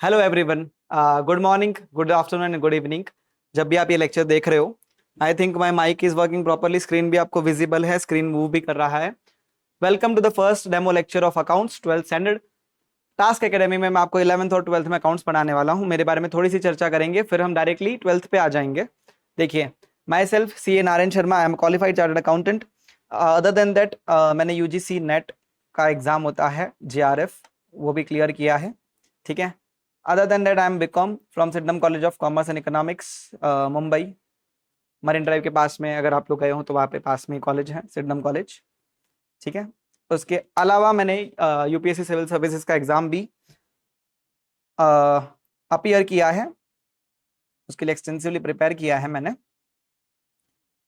Hello everyone, good morning, good afternoon and good evening. जब भी आप ये लेक्चर देख रहे हो, I think my mic is working properly, screen भी आपको विजिबल है, स्क्रीन मूव भी कर रहा है। Welcome to the first demo lecture of accounts 12th standard. Task Academy में मैं आपको 11th और 12th में अकाउंट्स पढ़ाने वाला हूँ। मेरे बारे में थोड़ी सी चर्चा करेंगे, फिर हम डायरेक्टली 12th पे आ जाएंगे। देखिए, myself C A Narayan Sharma, I am qualified chartered accountant. Other than that मैंने यूजीसी नेट का एग्जाम होता है JRF, वो भी क्लियर किया है। ठीक है। Other than that, I am BCom from Sydenham College of Commerce and Economics, Mumbai marine drive के पास में। अगर आप लोग गए हो तो वहाँ पे पास में कॉलेज है, सिडनम कॉलेज। ठीक है। उसके अलावा मैंने यूपीएससी सिविल सर्विसेज का एग्जाम भी अपीयर किया है, उसके लिए एक्सटेंसिवली प्रिपेयर किया है मैंने।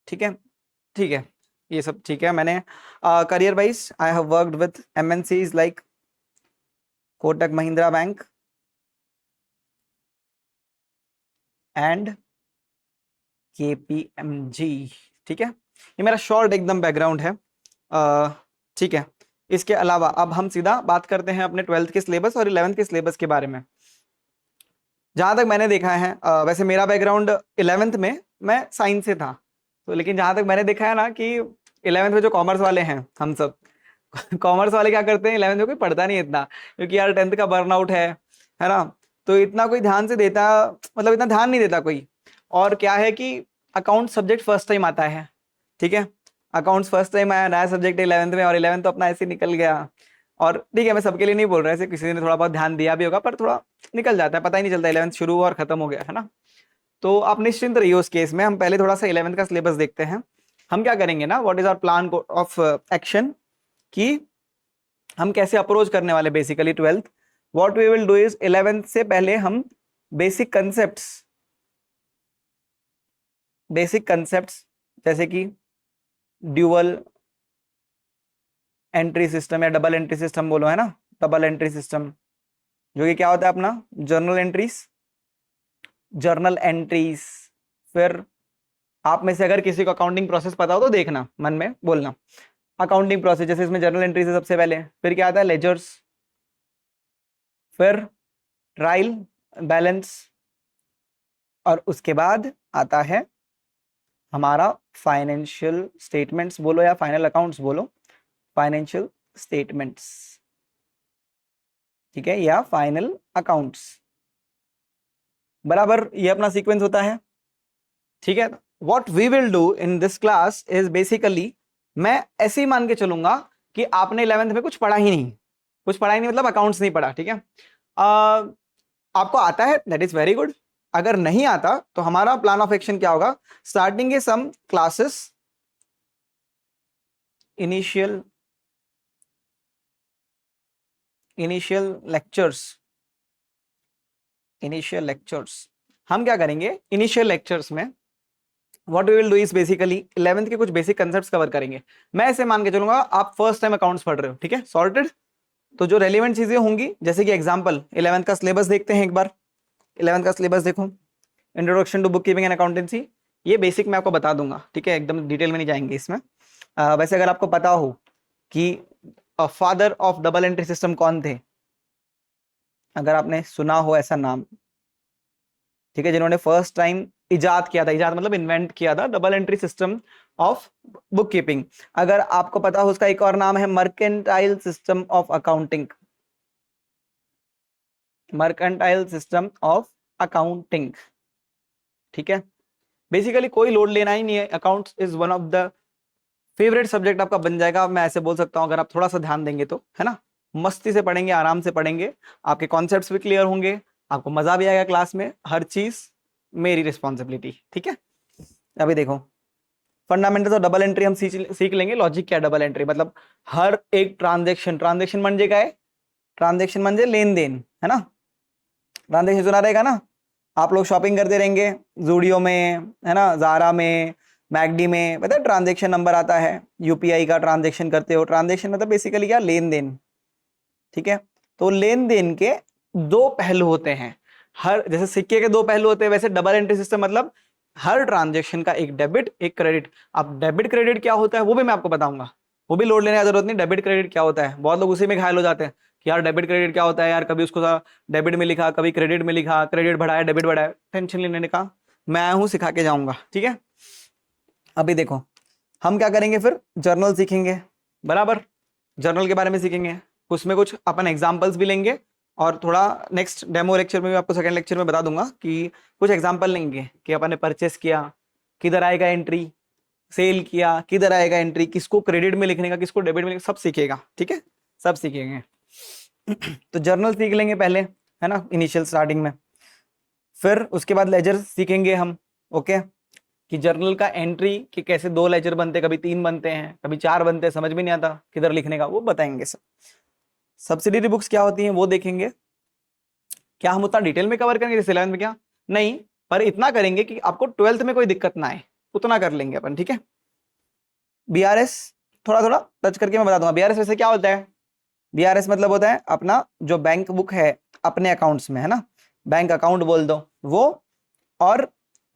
ठीक है, ठीक है, ये सब ठीक है। मैंने career wise I have worked with MNCs like Kotak Mahindra bank and KPMG। ठीक है, ये मेरा शॉर्ट एकदम बैकग्राउंड है। ठीक है। इसके अलावा अब हम सीधा बात करते हैं अपने 12th के सिलेबस और 11th के सिलेबस के बारे में। जहां तक मैंने देखा है, वैसे मेरा बैकग्राउंड 11th में मैं साइंस से था, तो लेकिन जहां तक मैंने देखा है ना कि 11th में जो कॉमर्स वाले हैं हम सब कॉमर्स वाले क्या करते हैं, 11th में कोई पढ़ता नहीं इतना, क्योंकि यार 10th का बर्नआउट है ना, तो इतना कोई ध्यान से देता, मतलब इतना ध्यान नहीं देता कोई। और क्या है कि अकाउंट सब्जेक्ट फर्स्ट टाइम आता है। ठीक है, अकाउंट्स फर्स्ट टाइम आया, नया सब्जेक्ट 11th में, और 11th तो अपना ऐसे निकल गया। और ठीक है, मैं सबके लिए नहीं बोल रहा, ऐसे किसी ने थोड़ा बहुत ध्यान दिया भी होगा, पर थोड़ा निकल जाता है, पता ही नहीं चलता 11th शुरू और खत्म हो गया, है ना। तो आप निश्चिंत रहिए उस केस में। हम पहले थोड़ा सा 11th का सिलेबस देखते हैं। हम क्या करेंगे ना, what is our plan of action, कि हम कैसे अप्रोच करने वाले basically 12th। What we will do is 11th से पहले हम बेसिक कंसेप्ट्स जैसे कि ड्यूअल एंट्री सिस्टम या डबल एंट्री सिस्टम बोलो, है ना, डबल एंट्री सिस्टम, जो कि क्या होता है अपना जर्नल एंट्रीज। फिर आप में से अगर किसी को अकाउंटिंग प्रोसेस पता हो तो देखना, मन में बोलना अकाउंटिंग प्रोसेस, जैसे इसमें जर्नल एंट्रीज है सबसे पहले, फिर क्या आता है लेजर्स, फिर ट्रायल बैलेंस, और उसके बाद आता है हमारा फाइनेंशियल स्टेटमेंट्स बोलो या फाइनल अकाउंट्स बोलो, फाइनेंशियल स्टेटमेंट्स। ठीक है, या फाइनल अकाउंट्स, बराबर ये अपना सीक्वेंस होता है। ठीक है, what we will do in this class is basically, मैं ऐसे ही मान के चलूंगा कि आपने 11th में कुछ पढ़ा ही नहीं, मतलब अकाउंट्स नहीं पढ़ा। ठीक है, आपको आता है, दैट इज वेरी गुड। अगर नहीं आता तो हमारा प्लान ऑफ एक्शन क्या होगा, स्टार्टिंग के सम क्लासेस, इनिशियल लेक्चर्स हम क्या करेंगे, इनिशियल लेक्चर्स में what we will do is basically 11th के कुछ बेसिक कंसेप्ट्स कवर करेंगे। मैं ऐसे मान के चलूंगा आप फर्स्ट टाइम अकाउंट्स पढ़ रहे हो, ठीक है, सॉर्टेड। तो जो रेलिवेंट चीजें होंगी, जैसे कि एग्जांपल 11th का सिलेबस देखते हैं एक बार। 11th का सिलेबस देखो, introduction to bookkeeping and accountancy, ये बेसिक मैं आपको बता दूंगा। ठीक है, एकदम डिटेल में नहीं जाएंगे इसमें। वैसे अगर आपको पता हो कि father of double entry system कौन थे, अगर आपने सुना हो ऐसा नाम, ठीक है, जिन्होंने फर्स्ट टाइम इजाद किया था, इजाद मतलब इन्वेंट किया था double entry system of book keeping, अगर आपको पता हो, उसका एक और नाम है mercantile system of accounting, mercantile system of accounting. ठीक है, बेसिकली कोई लोड लेना ही नहीं है, accounts is one of the favourite subject आपका बन जाएगा, मैं ऐसे बोल सकता हूं, अगर आप थोड़ा सा ध्यान देंगे तो, है ना। मस्ती से पढ़ेंगे, आराम से पढ़ेंगे, आपके कॉन्सेप्ट्स भी क्लियर होंगे, आपको मजा भी आएगा क्लास में, हर चीज मेरी रिस्पॉन्सिबिलिटी। ठीक है, अभी देखो, फंडामेंटल्स ऑफ डबल एंट्री हम सीख लेंगे। लॉजिक क्या है डबल एंट्री, मतलब हर एक ट्रांजेक्शन म्हणजे काय, ट्रांजेक्शन म्हणजे लेन देन, है ना। ट्रांजेक्शन सुना रहेगा ना, आप लोग शॉपिंग करते रहेंगे जूडियो में, है ना, जारा में, मैगडी में, पता है ट्रांजेक्शन नंबर आता है, यूपीआई का ट्रांजेक्शन करते हो। ट्रांजेक्शन मतलब बेसिकली क्या, लेन देन। ठीक है, तो लेन देन के दो पहलू होते हैं, हर जैसे सिक्के के दो पहलू होते हैं, वैसे डबल एंट्री सिस्टम मतलब हर ट्रांजेक्शन का एक डेबिट एक क्रेडिट। अब डेबिट क्रेडिट क्या होता है वो भी मैं आपको बताऊंगा, वो भी लोड लेने की जरूरत नहीं। डेबिट क्रेडिट क्या होता है, बहुत लोग उसी में घायल हो जाते हैं कि यार डेबिट क्रेडिट क्या होता है यार, कभी उसको डेबिट में लिखा, कभी क्रेडिट में लिखा, क्रेडिट बढ़ाया डेबिट बढ़ाया, टेंशन लेने का मैं हूं, सिखा के जाऊंगा। ठीक है, अभी देखो हम क्या करेंगे, फिर जर्नल सीखेंगे, बराबर, जर्नल के बारे में सीखेंगे, उसमें कुछ अपन एग्जाम्पल्स भी लेंगे, और थोड़ा नेक्स्ट डेमो लेक्चर में भी आपको सेकंड लेक्चर में बता दूंगा कि कुछ एग्जाम्पल लेंगे कि अपन ने परचेस किया, किधर आएगा एंट्री, सेल किया किधर आएगा एंट्री, किसको क्रेडिट में लिखने का, किसको डेबिट में लिखने का, सब सीखेगा। ठीक है, सब सीखेंगे। तो जर्नल सीख लेंगे पहले, है ना, इनिशियल स्टार्टिंग में। फिर उसके बाद लेजर सीखेंगे हम। ओके, कि जर्नल का एंट्री कि कैसे 2 लेजर बनते, कभी 3 बनते हैं, कभी 4 बनते हैं, समझ में नहीं आता किधर लिखने का, वो बताएंगे सब। सब्सिडरी बुक्स क्या होती हैं वो देखेंगे। क्या हम उतना डिटेल में कवर करेंगे जैसे 11th में, क्या नहीं, पर इतना करेंगे कि आपको 12th में कोई दिक्कत ना आए, उतना कर लेंगे अपन। ठीक है, बीआरएस थोड़ा थोड़ा टच करके मैं बता दूंगा। बीआरएस वैसे क्या होता है, बीआरएस मतलब होता है अपना जो बैंक बुक है अपने अकाउंट्स में, है ना, बैंक अकाउंट बोल दो वो, और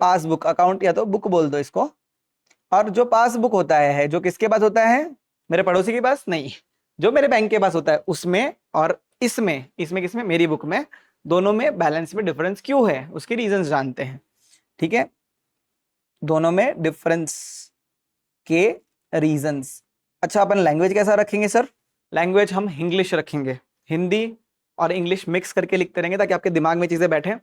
पासबुक अकाउंट या तो बुक बोल दो इसको। और जो पासबुक होता है जो किसके पास होता है, मेरे पड़ोसी के पास नहीं, जो मेरे बैंक के पास होता है उसमें, और इसमें इसमें किसमें, मेरी बुक में, दोनों में बैलेंस में डिफरेंस क्यों है उसके रीजंस जानते हैं। ठीक है, दोनों में डिफरेंस के रीजंस। अच्छा, अपन लैंग्वेज कैसा रखेंगे सर, लैंग्वेज हम इंग्लिश रखेंगे, हिंदी और इंग्लिश मिक्स करके लिखते रहेंगे ताकि आपके दिमाग में चीजें बैठे।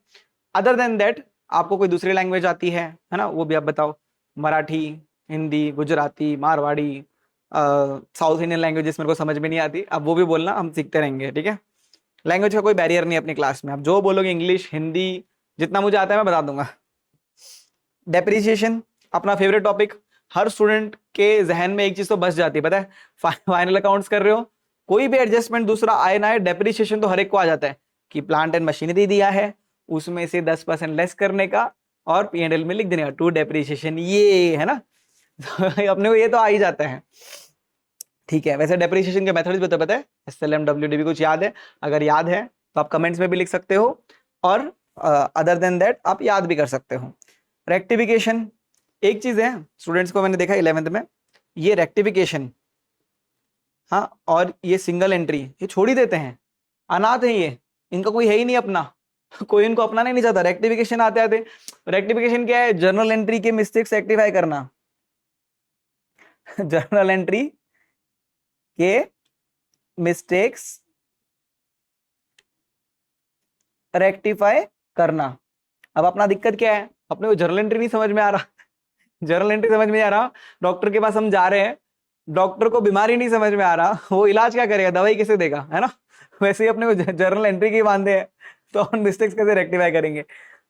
अदर देन दैट आपको कोई दूसरी लैंग्वेज आती है ना, वो भी आप बताओ, Marathi, Hindi, Gujarati, Marwari, south Indian languages मेरे को समझ में नहीं आती, अब वो भी बोलना, हम सीखते रहेंगे। ठीक है, लैंग्वेज का कोई बैरियर नहीं अपनी क्लास में, आप जो बोलोगे इंग्लिश हिंदी जितना मुझे आता है मैं बता दूंगा। डेप्रिसिएशन अपना फेवरेट टॉपिक, हर स्टूडेंट के जहन में एक चीज तो बस जाती है, पता है, फाइनल अकाउंट्स कर रहे हो, कोई भी एडजस्टमेंट दूसरा आए ना आए, डेप्रिसिएशन तो हर एक को आ जाता है कि प्लांट एंड मशीनरी दिया है उसमें से 10% लेस करने का और P&L में लिख देने का टू डेप्रिसिएशन, ये है ना। अपने को ये तो आ ही जाता है। ठीक है, वैसे डेप्रिसिएशन के मेथड्स भी तो पता है, SLM WDB कुछ याद है, अगर याद है तो आप कमेंट्स में भी लिख सकते हो, और अदर देन दैट आप याद भी कर सकते हो। रेक्टिफिकेशन एक चीज है, स्टूडेंट्स को मैंने देखा 11th में, ये रेक्टिफिकेशन, हाँ, और ये सिंगल एंट्री ये छोड़ ही देते हैं, अनाथ है ये, इनका कोई है ही नहीं अपना, कोई इनको अपनाना ही नहीं चाहता। रेक्टिफिकेशन आते आते, रेक्टिफिकेशन क्या है, जर्नल एंट्री के मिस्टेक्स रेक्टिफाई करना। जर्नल एंट्री के मिस्टेक्स रेक्टिफाई करना। अब अपना दिक्कत क्या है, अपने को जर्नल एंट्री नहीं समझ में आ रहा, जर्नल एंट्री समझ में आ रहा, डॉक्टर के पास हम जा रहे हैं, डॉक्टर को बीमारी नहीं समझ में आ रहा, वो इलाज क्या करेगा, दवाई कैसे देगा, है ना, वैसे ही अपने को जर्नल एंट्री के बांधे हैं, तो हम मिस्टेक्स कैसे रेक्टिफाई करेंगे,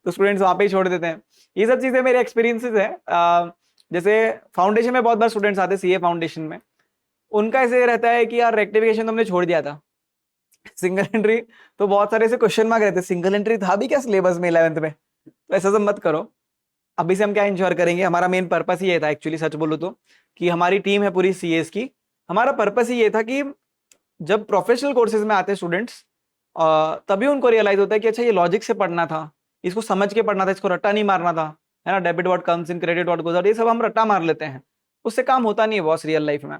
तो स्टूडेंट्स वहां पे ही छोड़ देते हैं। ये सब चीजें मेरे एक्सपीरियंसेस है। जैसे फाउंडेशन में बहुत बार स्टूडेंट्स आते हैं, सीए फाउंडेशन में, उनका ऐसे रहता है कि यार रेक्टिफिकेशन तो हमने छोड़ दिया था, सिंगल एंट्री तो बहुत सारे ऐसे क्वेश्चन मार्क रहते हैं, सिंगल एंट्री था भी क्या सिलेबस में 11th में, तो ऐसा सब मत करो। अभी से हम क्या इंश्योर करेंगे, हमारा मेन पर्पस ही ये था एक्चुअली, सच बोलूं तो, कि हमारी टीम है पूरी सीएस की, हमारा पर्पस ही ये था कि जब प्रोफेशनल कोर्सेज में आते हैं स्टूडेंट्स, तभी उनको रियलाइज होता है कि अच्छा ये लॉजिक से पढ़ना था, इसको समझ के पढ़ना था, इसको रट्टा नहीं मारना था, है ना, debit what comes in, credit what goes out, ये सब हम रट्टा मार लेते हैं, उससे काम होता नहीं है बॉस रियल लाइफ में।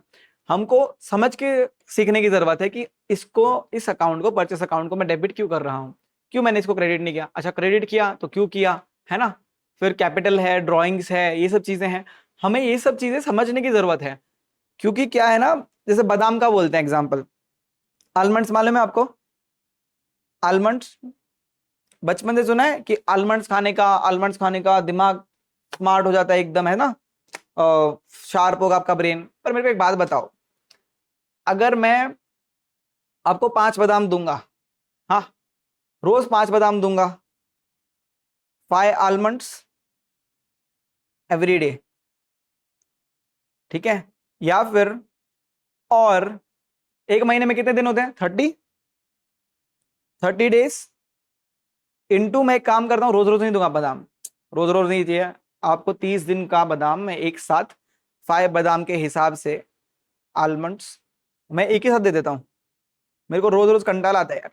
हमको समझ के सीखने की जरूरत है कि इसको, इस अकाउंट को, परचेस अकाउंट को मैं डेबिट क्यों कर रहा हूँ, क्यों मैंने इसको क्रेडिट नहीं किया, अच्छा क्रेडिट किया तो क्यों किया, है ना, फिर कैपिटल है, ड्राइंग्स है, ये सब चीजें हैं, हमें ये सब चीजें समझने की जरूरत है। क्योंकि क्या है ना, जैसे बादाम का बोलते हैं एग्जाम्पल, आलमंड्स मालूम है आपको, आलमंड्स बचपन से सुना है कि आलमंड्स खाने का दिमाग स्मार्ट हो जाता है एकदम, है ना, शार्प होगा आपका ब्रेन। पर मेरे को एक बात बताओ, अगर मैं आपको 5 बादाम दूंगा, हाँ, रोज 5 बादाम दूंगा, 5 आलमंड्स एवरी डे, ठीक है, या फिर, और एक महीने में कितने दिन होते हैं, 30 डेज इनटू, मैं एक काम करता हूं, रोज रोज नहीं दूंगा बादाम, रोज रोज नहीं चाहिए आपको, 30 दिन का बादाम मैं एक साथ 5 बादाम के हिसाब से आलमंड्स मैं एक ही साथ दे देता हूं। मेरे को रोज रोज कंटाल आता है यार,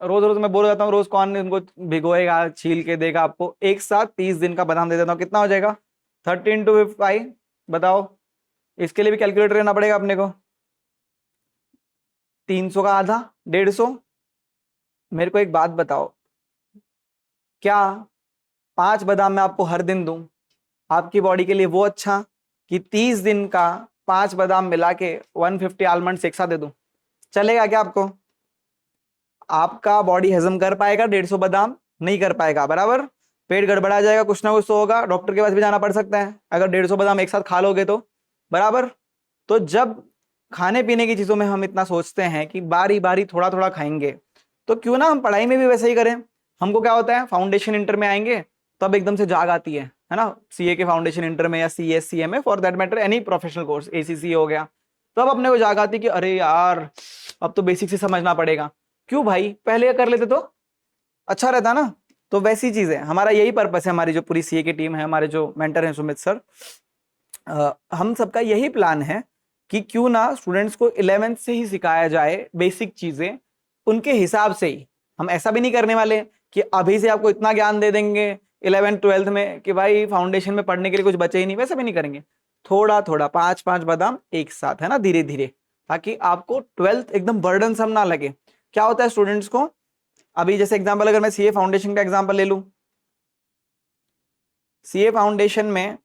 रोज रोज मैं बोल जाता हूँ, रोज कौन इनको भिगोएगा छील के देगा आपको, एक साथ 30 दिन का बादाम दे देता हूँ, कितना हो जाएगा, 30 × 5, बताओ, इसके लिए भी कैलकुलेटर लेना पड़ेगा अपने को, 300 का आधा 150। मेरे को एक बात बताओ, क्या 5 बादाम मैं आपको हर दिन दूं आपकी बॉडी के लिए वो अच्छा, कि 30 दिन का 5 बादाम मिला के 150 आलमंड्स एक साथ दे दूं? चलेगा क्या आपको? आपका बॉडी हजम कर पाएगा 150 बादाम? नहीं कर पाएगा, बराबर। पेट गड़बड़ा जाएगा, कुछ ना कुछ तो होगा, डॉक्टर के पास भी जाना पड़ सकता है अगर 150 बादाम एक साथ खा लोगे तो, बराबर। तो जब खाने पीने की चीजों में हम इतना सोचते हैं कि बारी बारी थोड़ा थोड़ा खाएंगे, तो क्यों ना हम पढ़ाई में भी वैसे ही करें। हमको क्या होता है, फाउंडेशन इंटर में आएंगे तो अब एकदम से जाग आती है ना, सीए के फाउंडेशन इंटर में या CS CMA for that matter any professional course, ACC हो गया, तो अब अपने को जाग आती कि अरे यार अब तो बेसिक से समझना पड़ेगा। क्यों भाई, पहले कर लेते तो अच्छा रहता ना। तो वैसी चीज है, हमारा यही पर्पस है, हमारी जो पूरी सीए की टीम है, हमारे जो मेंटर हैं सुमित सर, हम सबका यही प्लान है कि क्यों ना स्टूडेंट्स को 11th से ही सिखाया जाए बेसिक चीजें उनके हिसाब से ही। हम ऐसा भी नहीं करने वाले कि अभी से आपको इतना ज्ञान दे देंगे 11th 12th में कि भाई फाउंडेशन में पढ़ने के लिए कुछ बचे ही नहीं, वैसा भी नहीं करेंगे। थोड़ा थोड़ा 5-5 बादाम एक साथ, है ना, धीरे धीरे, ताकि आपको 12th एकदम बर्डनसम ना लगे। क्या होता है स्टूडेंट्स को, अभी जैसे एग्जांपल अगर मैं सीए फाउंडेशन का एग्जांपल ले लूं, सीए फाउंडेशन में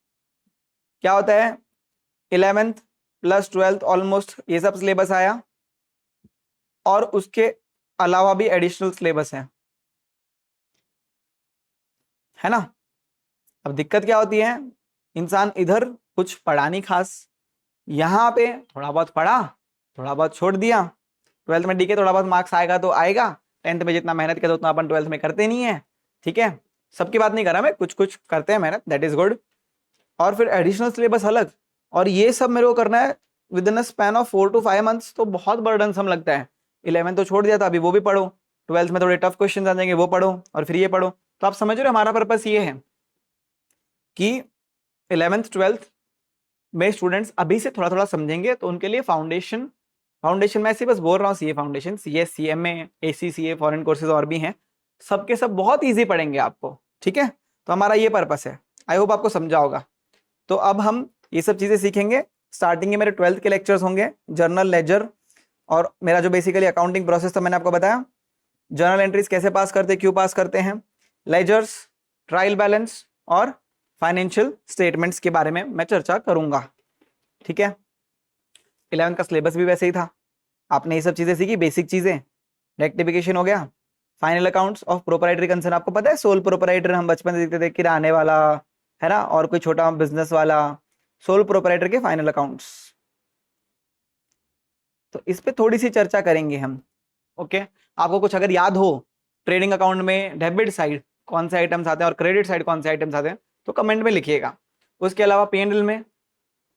क्या होता है, 11th प्लस 12th ऑलमोस्ट ये सब सिलेबस आया, और उसके अलावा भी एडिशनल सिलेबस है ना। अब दिक्कत क्या होती है, इंसान इधर कुछ पढ़ा नहीं खास, यहाँ पे थोड़ा बहुत पढ़ा, थोड़ा बहुत छोड़ दिया। 12th में डीके थोड़ा बहुत मार्क्स आएगा तो आएगा, 10th में जितना मेहनत करते उतना अपन 12th में करते नहीं है, ठीक है। सबकी बात नहीं कर रहा मैं, कुछ कुछ करते हैं मेहनत, दैट इज गुड। और फिर एडिशनल सिलेबस अलग, और ये सब मेरे को करना है with in span of 4 to 5 months, तो बहुत बर्डनसम लगता है। 11th तो छोड़ दिया था, अभी वो भी पढ़ो, 12th में थोड़े टफ क्वेश्चन आ जाएंगे वो पढ़ो, और फिर ये पढ़ो। तो आप समझ रहे हो हमारा पर्पस ये है कि 11th 12th में स्टूडेंट्स अभी से थोड़ा थोड़ा समझेंगे तो उनके लिए फाउंडेशन, फाउंडेशन में ऐसे बस बोल रहा हूँ, CA foundation, CS CMA ACCA foreign courses और भी हैं, सबके सब बहुत इजी पढ़ेंगे आपको, ठीक है। तो हमारा ये पर्पस है, आई होप आपको समझा होगा। तो अब हम ये सब चीजें सीखेंगे। स्टार्टिंग में मेरे 12th के लेक्चर्स होंगे, जर्नल लेजर, और मेरा जो बेसिकली अकाउंटिंग प्रोसेस था मैंने आपको बताया, जर्नल एंट्रीज कैसे पास करते, क्यों पास करते हैं, लेजर्स, ट्रायल बैलेंस और फाइनेंशियल स्टेटमेंट्स के बारे में मैं चर्चा करूंगा, ठीक है। 11th का सिलेबस भी वैसे ही था, आपने ये सब चीजें सीखी, बेसिक चीजें, रेक्टिफिकेशन हो गया, final accounts of proprietary concern, आपको पता है सोल प्रोपराइटर हम बचपन से देखते थे, किराने वाला है ना, और कोई छोटा बिजनेस वाला, सोल प्रोपराइटर के फाइनल अकाउंट्स। तो इस पे थोड़ी सी चर्चा करेंगे हम, ओके। आपको कुछ अगर याद हो, ट्रेडिंग अकाउंट में डेबिट साइड कौन से आइटम्स आते हैं और क्रेडिट साइड कौन से आइटम्स आते हैं, तो कमेंट में लिखिएगा। उसके अलावा P&L में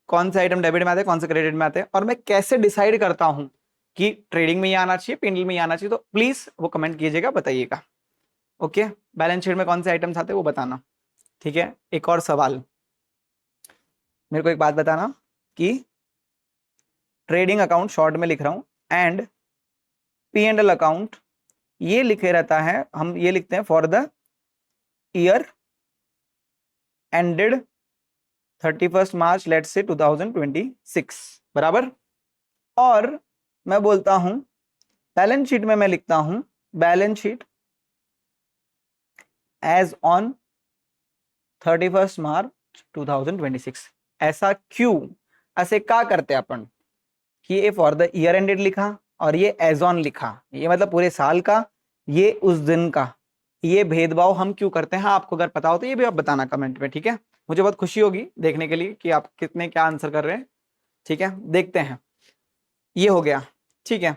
कौन से आइटम डेबिट में आते हैं, कौन से क्रेडिट में आते हैं, और मैं कैसे डिसाइड करता हूं कि ट्रेडिंग में ये आना चाहिए, P&L में ये आना चाहिए, तो प्लीज वो कमेंट कीजिएगा, बताइएगा, ओके। बैलेंस शीट में कौन से आइटम्स आते हैं वो बताना, ठीक है। एक और सवाल, मेरे को एक बात बताना कि ट्रेडिंग अकाउंट शॉर्ट में लिख रहा हूं एंड P&L अकाउंट ये लिखे रहता है, हम ये लिखते हैं for the year ended 31 March let's say 2026, बराबर। और मैं बोलता हूं बैलेंस शीट में मैं लिखता हूं बैलेंस शीट एज ऑन 31 मार्च 2026। ऐसा क्यों, ऐसे क्या करते अपन कि ये फॉर द ईयर एंडेड लिखा और ये एज ऑन लिखा, ये मतलब पूरे साल का, ये उस दिन का, ये भेदभाव हम क्यों करते हैं? हाँ, आपको अगर पता हो तो ये भी आप बताना कमेंट में, ठीक है। मुझे बहुत खुशी होगी देखने के लिए कि आप कितने क्या आंसर कर रहे हैं, ठीक है। देखते हैं, ये हो गया, ठीक है।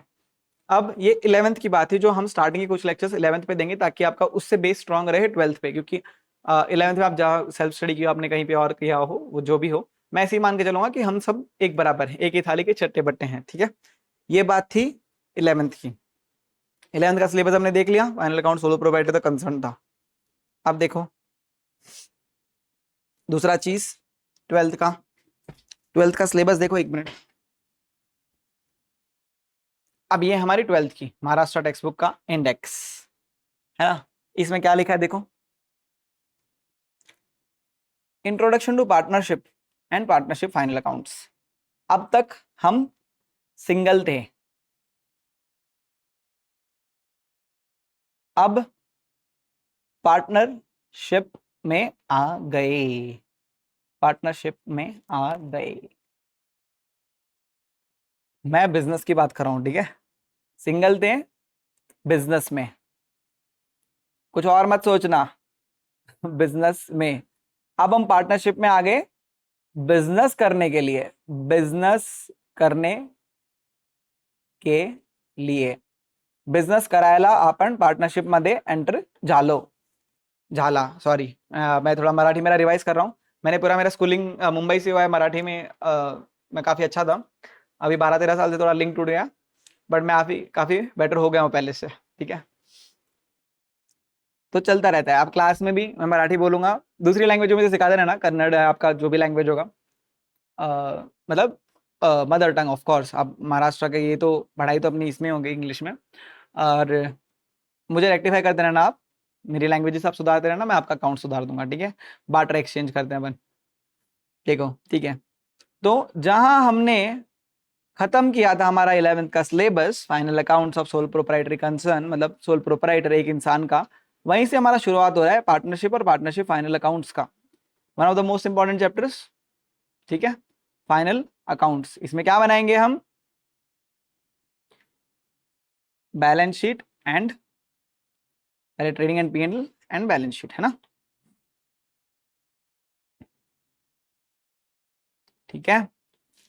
अब ये 11th की बात है, जो हम स्टार्टिंग के कुछ लेक्चर्स 11th पे देंगे ताकि आपका उससे बेस स्ट्रांग रहे 12th पे, क्योंकि 11th में आप जहाँ सेल्फ स्टडी किया आपने कहीं पे और किया हो, वो जो भी हो, मैं ऐसे ही मान के चलूंगा कि हम सब एक बराबर हैं, एक ही थाली के चट्टे बट्टे हैं, ठीक है। ये बात थी 11th की। 11th का सिलेबस हमने देख लिया, फाइनल अकाउंट सोलो प्रोवाइडर तक कंसर्न था। अब देखो दूसरा चीज 12th का सिलेबस देखो, एक मिनट। अब ये हमारी 12th की महाराष्ट्र टेक्स्ट बुक का इंडेक्स है ना, इसमें क्या लिखा है देखो, introduction to partnership and partnership final accounts. अब तक हम सिंगल थे, अब पार्टनरशिप में आ गए, पार्टनरशिप में आ गए। मैं बिजनेस की बात कर रहा हूं, ठीक है, सिंगल थे बिजनेस में, कुछ और मत सोचना। बिजनेस में अब हम पार्टनरशिप में आ गए बिजनेस करने के लिए, बिजनेस करने के लिए, बिजनेस करायला आपण पार्टनरशिप मध्ये एंटर झालो, झाला, सॉरी मैं थोड़ा मराठी मेरा रिवाइज कर रहा हूँ। मैंने पूरा मेरा स्कूलिंग मुंबई से हुआ है, मराठी में मैं काफ़ी अच्छा था। अभी 12-13 साल से थोड़ा लिंक टूट गया, बट मैं काफ़ी बेटर हो गया हूँ पहले से, ठीक है। तो चलता रहता है। आप क्लास में भी मैं मराठी बोलूंगा, दूसरी लैंग्वेज मुझे सिखा देना ना, कन्नड़ है आपका, जो भी लैंग्वेज होगा, मतलब मदर टंग ऑफ कोर्स। आप महाराष्ट्र के, ये तो पढ़ाई तो अपनी इसमें होगी इंग्लिश में, और मुझे रेक्टिफाई कर देना ना आप, मेरी लैंग्वेजेस आप सुधारते रहना, मैं आपका अकाउंट सुधार दूंगा, ठीक है। बार्टर एक्सचेंज करते हैं अपन, देखो, ठीक है। तो जहां हमने खत्म किया था हमारा 11th का syllabus, final accounts of sole proprietary concern, मतलब सोल प्रोप्राइटर एक इंसान का, वहीं से हमारा शुरुआत हो रहा है पार्टनरशिप और पार्टनरशिप फाइनल अकाउंट्स का, one of the most important chapters, ठीक है। फाइनल अकाउंट्स, इसमें क्या बनाएंगे हम, बैलेंस शीट एंड, पहले trading and PNL and balance sheet, है ना, ठीक है,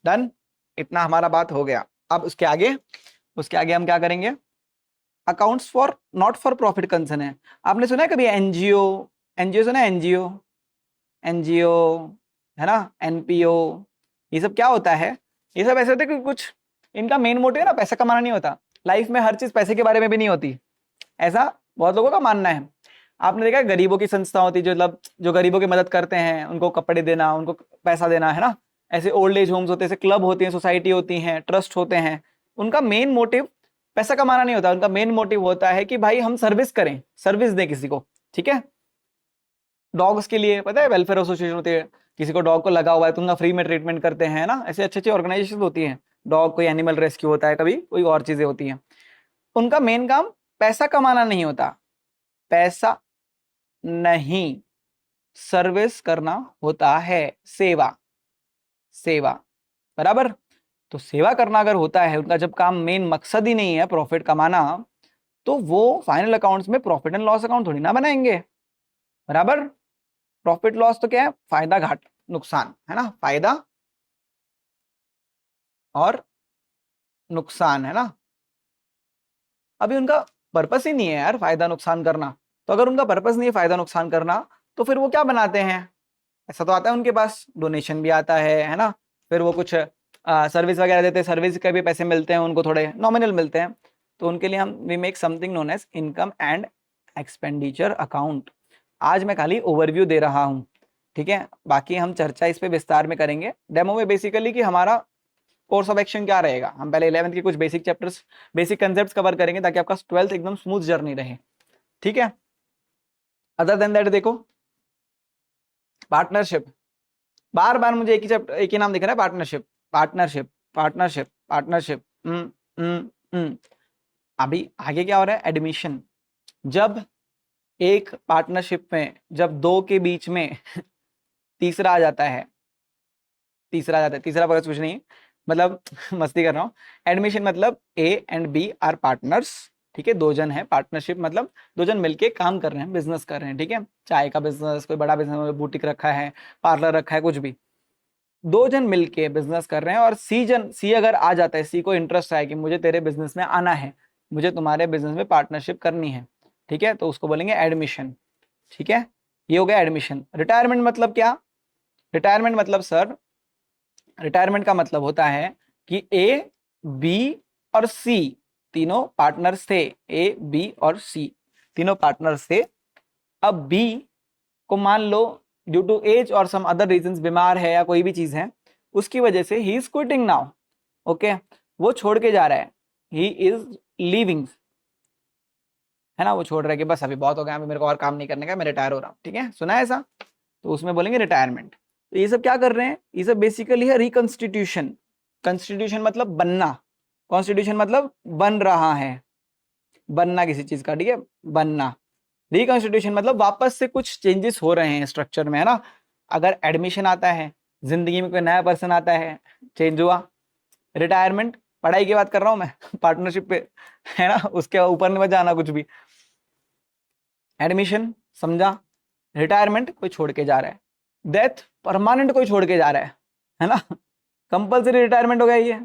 डन। इतना हमारा बात हो गया। अब उसके आगे हम क्या करेंगे, accounts for not for profit concern है। आपने सुना है कभी एनजीओ, एनजीओ सुना है, एनजीओ, एनजीओ है ना, एनपीओ, ये सब क्या होता है, ये सब ऐसे होते हैं कि कुछ इनका मेन मोटिव है ना पैसा कमाना नहीं होता, लाइफ में हर चीज पैसे के बारे में भी नहीं होती, ऐसा बहुत लोगों का मानना है। आपने देखा है गरीबों की संस्था होती है, जो मतलब जो गरीबों की मदद करते हैं, उनको कपड़े देना, उनको पैसा देना, है ना, ऐसे ओल्ड एज होम्स होते हैं, ऐसे क्लब होती हैं, सोसाइटी होती हैं, ट्रस्ट होते हैं, उनका मेन मोटिव पैसा कमाना नहीं होता, उनका मेन मोटिव होता है कि भाई हम सर्विस करें, सर्विस दें किसी को, ठीक है। डॉग्स के लिए पता है वेलफेयर एसोसिएशन होती है, किसी को डॉग को लगा हुआ है तो उनका फ्री में ट्रीटमेंट करते हैं ना, ऐसे अच्छी अच्छी ऑर्गेनाइजेशन होती हैं। डॉग कोई एनिमल रेस्क्यू होता है, कभी कोई और चीजें होती हैं। उनका मेन काम पैसा कमाना नहीं होता, पैसा नहीं, सर्विस करना होता है, सेवा, सेवा, बराबर। तो सेवा करना अगर होता है उनका, जब काम मेन मकसद ही नहीं है प्रॉफिट कमाना, तो वो फाइनल अकाउंट्स में प्रॉफिट एंड लॉस अकाउंट थोड़ी ना बनाएंगे, बराबर। प्रॉफिट लॉस तो क्या है, फायदा घाट नुकसान, है ना, फायदा और नुकसान, है ना। अभी उनका पर्पस ही नहीं है यार फायदा नुकसान करना, तो अगर उनका पर्पस नहीं है फायदा नुकसान करना, तो फिर वो क्या बनाते हैं, ऐसा तो आता है उनके पास, डोनेशन भी आता है ना, फिर वो कुछ सर्विस वगैरह देते हैं, सर्विस के भी पैसे मिलते हैं उनको, थोड़े नॉमिनल मिलते हैं, तो उनके लिए हम we make something known as income and expenditure account. आज मैं खाली ओवरव्यू दे रहा हूँ, ठीक है, बाकी हम चर्चा इस पे विस्तार में करेंगे डेमो में, बेसिकली कि हमारा कोर्स ऑफ एक्शन क्या रहेगा। हम पहले 11th के कुछ basic chapters, basic concept cover करेंगे, ताकि आपका 12th एकदम स्मूथ जर्नी रहे, ठीक है। अदर देन दैट देखो, पार्टनरशिप, बार बार मुझे एक ही नाम दिख रहा है, पार्टनरशिप, पार्टनरशिप, पार्टनरशिप, पार्टनरशिप। अभी आगे क्या हो रहा है, एडमिशन। जब एक पार्टनरशिप में जब दो के बीच में तीसरा आ जाता है, तीसरा बगस कुछ नहीं, मतलब मस्ती कर रहा हूँ। एडमिशन मतलब A and B are partners, ठीक है, दो जन है, पार्टनरशिप मतलब दो जन मिलके काम कर रहे हैं, बिजनेस कर रहे हैं, ठीक है, चाय का बिजनेस, कोई बड़ा बिजनेस, बुटीक रखा है, पार्लर रखा है, कुछ भी, दो जन मिलके बिजनेस कर रहे हैं, और सी अगर आ जाता है, सी को इंटरेस्ट है कि मुझे तेरे बिजनेस में आना है, मुझे तुम्हारे बिजनेस में पार्टनरशिप करनी है, ठीक है, तो उसको बोलेंगे एडमिशन, ठीक है। ये हो गया एडमिशन। रिटायरमेंट मतलब क्या, रिटायरमेंट मतलब सर, रिटायरमेंट का मतलब होता है कि ए, बी और सी तीनों पार्टनर्स थे, ए, बी और सी तीनों पार्टनर्स थे। अब बी को मान लो ड्यू टू एज और सम अदर रीजंस बीमार है या कोई भी चीज है, उसकी वजह से he is quitting now, okay, वो छोड़ के जा रहा है, ही इज लीविंग, है ना, वो छोड़ रहा है कि बस अभी बहुत हो गया, अभी मेरे को और काम नहीं करने का, मैं रिटायर हो रहा हूँ, ठीक है, सुना है ऐसा, तो उसमें बोलेंगे रिटायरमेंट। तो ये सब क्या कर रहे हैं, ये सब बेसिकली है रिकंस्टिट्यूशन। कंस्टिट्यूशन मतलब बनना, कॉन्स्टिट्यूशन मतलब बन रहा है, बनना किसी चीज का, ठीक है, बनना। रिकॉन्स्टिट्यूशन मतलब वापस से कुछ चेंजेस हो रहे हैं स्ट्रक्चर में, है ना। अगर एडमिशन आता है, जिंदगी में कोई नया पर्सन आता है, चेंज हुआ। रिटायरमेंट, पढ़ाई की बात कर रहा हूं मैं पार्टनरशिप पे, है ना, उसके ऊपर नहीं जाना कुछ भी। एडमिशन समझा, रिटायरमेंट कोई छोड़ के जा रहा है, डेथ परमानेंट कोई छोड़ के जा रहा है ना। कंपलसरी रिटायरमेंट हो गया ये।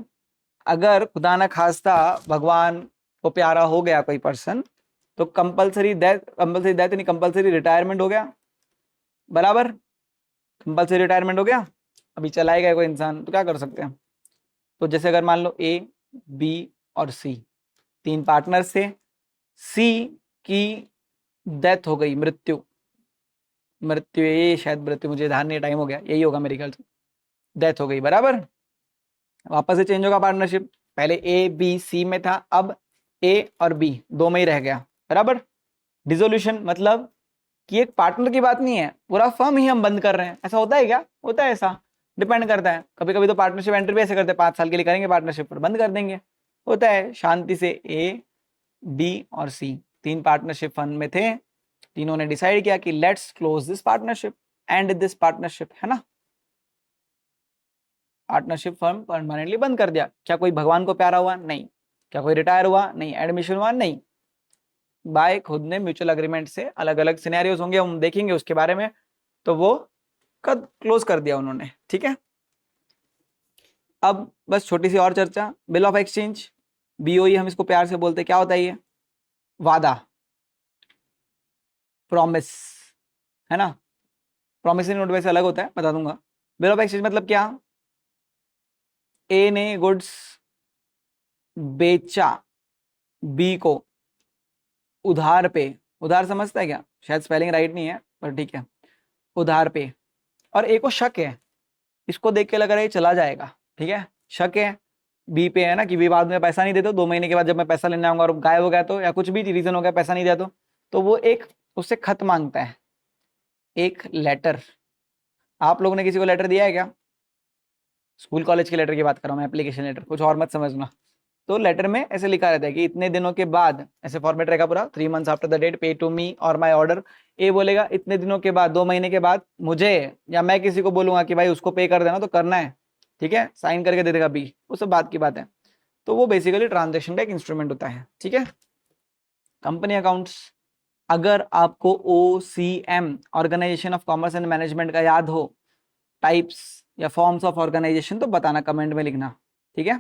अगर खुदा ना खास्ता भगवान को प्यारा हो गया कोई पर्सन, तो कंपलसरी डेथ नहीं, कंपलसरी रिटायरमेंट हो गया, बराबर। कंपलसरी रिटायरमेंट हो गया, अभी चलाए गए कोई इंसान तो क्या कर सकते हैं। तो जैसे अगर मान लो ए, बी और सी 3 पार्टनर्स थे, सी की डेथ हो गई, मृत्यु, ये शायद मृत्यु, मुझे ध्यान नहीं, टाइम हो गया, यही होगा मेरे ख्याल से, डेथ हो गई, बराबर। वापस से चेंज होगा पार्टनरशिप, पहले ए बी सी में था, अब ए और बी 2 में ही रह गया, बराबर। डिसोल्यूशन मतलब कि एक पार्टनर की बात नहीं है, पूरा फर्म ही हम बंद कर रहे हैं, ऐसा होता है क्या? होता है ऐसा, डिपेंड करता है। कभी कभी तो पार्टनरशिप एंट्री भी ऐसे करते हैं, 5 साल के लिए करेंगे पार्टनरशिप, पर बंद कर देंगे, होता है। शांति से ए बी और सी 3 पार्टनरशिप फंड में थे, तीनों ने डिसाइड किया कि let's close this partnership, and this partnership, है ना। पार्टनरशिप फर्म परमानेंटली बंद कर दिया। क्या कोई भगवान को प्यारा हुआ? नहीं। क्या कोई रिटायर हुआ? नहीं। एडमिशन हुआ? नहीं। बाय खुद ने म्यूचुअल अग्रीमेंट से, अलग अलग सिनेरियोस होंगे, हम देखेंगे उसके बारे में, तो वो कब क्लोज कर दिया उन्होंने, ठीक है। अब बस छोटी सी और चर्चा, बिल ऑफ एक्सचेंज, बीओई हम इसको प्यार से बोलते हैं, क्या होता है ये? वादा, प्रॉमिस, है ना। प्रॉमिसरी नोट वैसे अलग होता है, बता दूंगा। बिल ऑफ एक्सचेंज मतलब क्या? ए ने गुड्स बेचा बी को उधार पे, उधार समझता है क्या? शायद स्पेलिंग राइट नहीं है, पर ठीक है, उधार पे। और ए को शक है, इसको देख के लग रहा है ये चला जाएगा, ठीक है, शक है बी पे, है ना, कि बी बाद में पैसा नहीं देते, 2 महीने के बाद जब मैं पैसा लेने आऊंगा और गायब हो गया तो, या कुछ भी रीजन हो गया पैसा नहीं दिया तो वो एक उससे खत मांगता है, एक लेटर। आप लोगों ने किसी को लेटर दिया है क्या? स्कूल कॉलेज के लेटर की बात कर रहा हूँ मैं, एप्लीकेशन लेटर, कुछ और मत समझना। तो लेटर में ऐसे लिखा रहता है कि इतने दिनों के बाद, ऐसे फॉर्मेट रहेगा पूरा, 3 months आफ्टर द डेट पे टू मी और माय ऑर्डर। ए बोलेगा इतने दिनों के बाद, 2 महीने के बाद मुझे, या मैं किसी को बोलूंगा कि भाई उसको पे कर देना, तो करना है, ठीक है, साइन करके दे देगा बी, वो सब बात की बात है। तो वो बेसिकली ट्रांजेक्शन का एक इंस्ट्रूमेंट होता है, ठीक है। कंपनी अकाउंट्स, अगर आपको OCM, organisation of commerce and management का याद हो, टाइप्स या फॉर्म्स ऑफ ऑर्गेनाइजेशन, तो बताना, कमेंट में लिखना, ठीक है।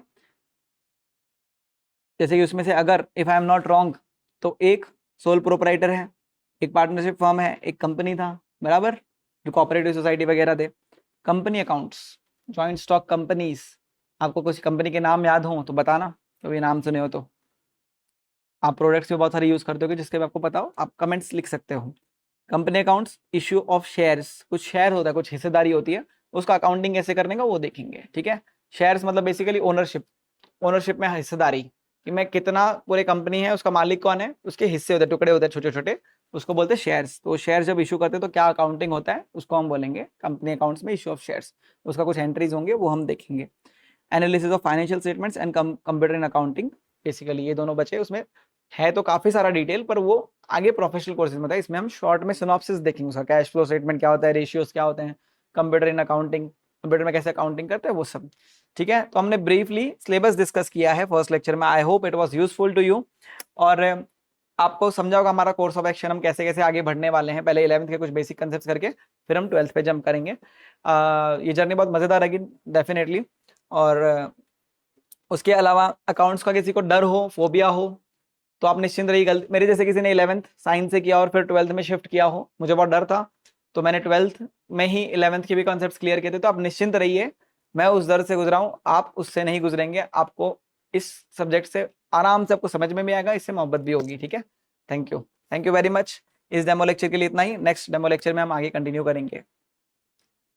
जैसे कि उसमें से अगर if I am not wrong, तो एक सोल प्रोपराइटर है, एक पार्टनरशिप फर्म है, एक कंपनी था, बराबर, जो कोऑपरेटिव सोसाइटी वगैरह थे। Company accounts, joint stock companies, आपको कुछ कंपनी के नाम याद हो तो बताना, कभी नाम सुने हो तो। आप प्रोडक्ट्स भी बहुत सारे यूज करते हो जिसके आपको पता हो, आप कमेंट्स लिख सकते हो। Company accounts, issue of shares, कुछ शेयर होता है, कुछ हिस्सेदारी होती है, उसका अकाउंटिंग कैसे करने का वो देखेंगे, ठीक है। शेयर्स मतलब बेसिकली ओनरशिप, ओनरशिप में हिस्सेदारी, कि मैं कितना, पूरे कंपनी है उसका मालिक कौन है, उसके हिस्से होते हैं, टुकड़े होते हैं छोटे छोटे, उसको बोलते हैं शेयर्स। तो शेयर जब इशू करते हैं तो क्या अकाउंटिंग होता है, उसको हम बोलेंगे कंपनी अकाउंट्स में इशू ऑफ शेयर्स, उसका कुछ एंट्रीज होंगे वो हम देखेंगे। Analysis of financial statements and computer in accounting, basically ये दोनों बचे, उसमें है तो काफी सारा डिटेल, पर वो आगे प्रोफेशनल कोर्सेज में था, इसमें हम शॉर्ट में सिनॉप्सिस देखेंगे उसका, कैश फ्लो स्टेटमेंट क्या होता है, रेशियोज क्या होते हैं, कंप्यूटर इन अकाउंटिंग, कंप्यूटर में कैसे अकाउंटिंग करते हैं वो सब, ठीक है। तो हमने ब्रीफली सिलेबस डिस्कस किया है फर्स्ट लेक्चर में, I hope it was useful to you, और आपको समझा होगा हमारा कोर्स ऑफ एक्शन, हम कैसे कैसे आगे बढ़ने वाले हैं। पहले 11th के कुछ बेसिक कंसेप्ट करके फिर हम 12th पे जंप करेंगे। ये जर्नी बहुत मजेदार रहेगी डेफिनेटली। और उसके अलावा अकाउंट्स का किसी को डर हो, फोबिया हो, तो आप निश्चिंत रहिए। गलती मेरे जैसे किसी ने 11th साइंस से किया और फिर 12th में शिफ्ट किया हो, मुझे बहुत डर था, तो मैंने 12th में ही 11th के भी कॉन्सेप्ट्स क्लियर किए थे, तो आप निश्चिंत रहिए, मैं उस दर से गुजरा हूँ, आप उससे नहीं गुजरेंगे, आपको इस सब्जेक्ट से आराम से आपको समझ में भी आएगा, इससे मोहब्बत भी होगी, ठीक है। Thank you very much. इस डेमो लेक्चर के लिए इतना ही, नेक्स्ट डेमो लेक्चर में हम आगे कंटिन्यू करेंगे।